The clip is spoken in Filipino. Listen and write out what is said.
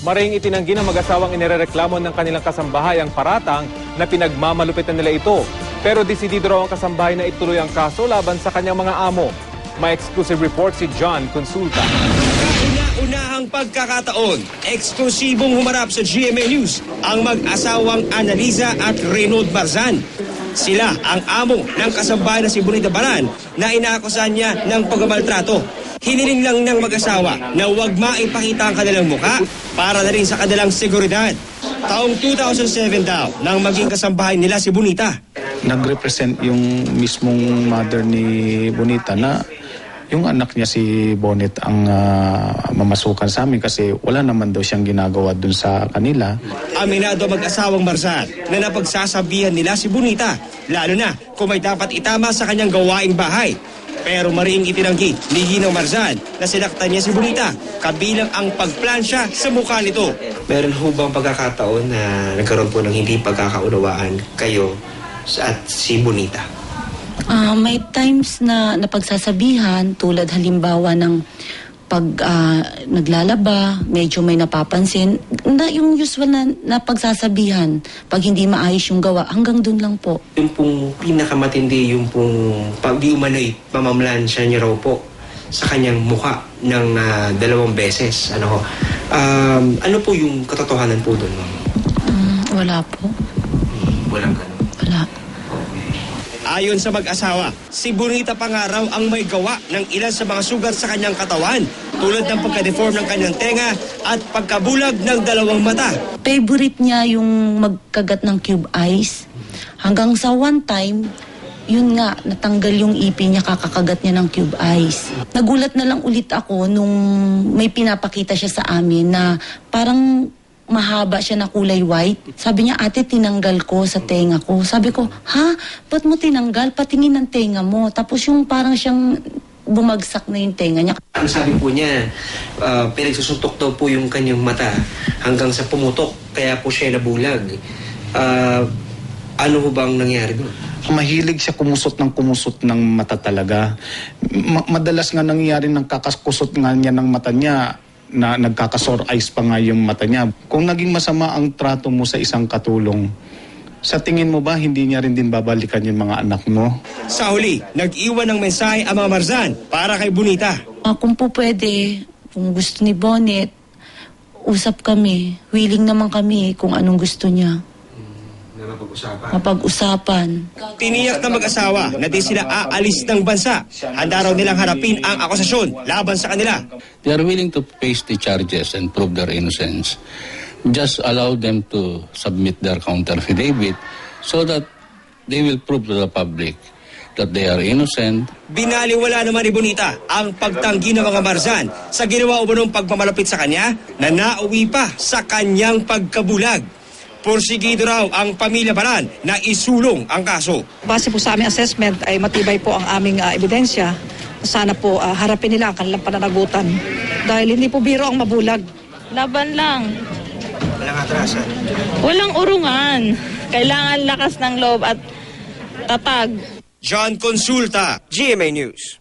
Maring itinanggi ng mag-asawang inirereklamo ng kanilang kasambahay ang paratang na pinagmamalupitan nila ito. Pero desidido raw ang kasambahay na ituloy ang kaso laban sa kanyang mga amo. May exclusive report si John Consulta. Kauna-unahang pagkakataon, eksklusibong humarap sa GMA News ang mag-asawang Analiza at Reynold Marzan. Sila ang amo ng kasambahay na si Bonita Baran na inaakusahan niya ng pagmamaltrato. Hiniling lang ng mag-asawa na huwag maipakita ang kanilang mukha para na rin sa kanilang seguridad. Taong 2007 daw nang maging kasambahay nila si Bonita. Nag-represent yung mismong mother ni Bonita na yung anak niya si Bonet ang mamasukan sa amin kasi wala naman daw siyang ginagawa dun sa kanila. Aminado mag-asawang Marzan na napagsasabihan nila si Bonita, lalo na kung may dapat itama sa kanyang gawaing bahay. Pero mariing itinanggi ni Ginang Marzan na sinaktan niya si Bonita, kabilang ang pagplansya sa mukha nito. Meron ho bang pagkakataon na nagkaroon po ng hindi pagkakaunawaan kayo at si Bonita? May times na napagsasabihan tulad halimbawa ng pag naglalaba, medyo may napapansin. Na, yung usual na pagsasabihan, pag hindi maayos yung gawa, hanggang dun lang po. Yung pong pinakamatindi, yung pong di umano'y pamamlansya niya raw po sa kanyang mukha ng 2 beses. Ano po yung katotohanan po doon? Wala po. Walang ganun? Wala. Ayon sa mag-asawa, si Bonita pa nga raw ang may gawa ng ilan sa mga sugat sa kanyang katawan, tulad ng pagka-deform ng kanyang tenga at pagkabulag ng 2 mata. Favorite niya yung magkagat ng cube eyes. Hanggang sa one time, yun nga, natanggal yung ipin niya, kakakagat niya ng cube eyes. Nagulat na lang ulit ako nung may pinapakita siya sa amin na parang mahaba siya na kulay white. Sabi niya, ate, tinanggal ko sa tenga ko. Sabi ko, ha? Ba't mo tinanggal? Patingin ng tenga mo. Tapos yung parang siyang bumagsak na yung tenga niya. Ang sabi po niya, pinagsusuntok daw po yung kanyang mata hanggang sa pumutok. Kaya po siya nabulag. Ano ho bang nangyari doon? Mahilig siya kumusot ng mata talaga. Madalas nga nangyayari ng kakaskusot nga niya ng mata niya na nagkakasore eyes pa nga yung mata niya. Kung naging masama ang trato mo sa isang katulong, sa tingin mo ba hindi niya rin din babalikan yung mga anak mo? Sa huli, nag-iwan ng mensahe ang mga Marzan para kay Bonita. Kung po pwede, kung gusto ni Bonet, usap kami. Willing naman kami kung anong gusto niya. Mapag-usapan. Tiniyak na mag-asawa na di sila aalis ng bansa. Handa raw nilang harapin ang akusasyon laban sa kanila. They are willing to face the charges and prove their innocence. Just allow them to submit their counter affidavit so that they will prove to the public that they are innocent. Binaliwala naman ni Bonita ang pagtanggi ng mga Marzan sa ginawa umunong pagmamalapit sa kanya na nauwi pa sa kanyang pagkabulag. Porsigido raw ang pamilya Baran na isulong ang kaso. Base po sa aming assessment ay matibay po ang aming ebidensya. Sana po harapin nila ang kanilang pananagutan. Dahil hindi po biro ang mabulag. Laban lang. Walang atrasan? Walang urungan. Kailangan lakas ng loob at tatag. John Consulta, GMA News.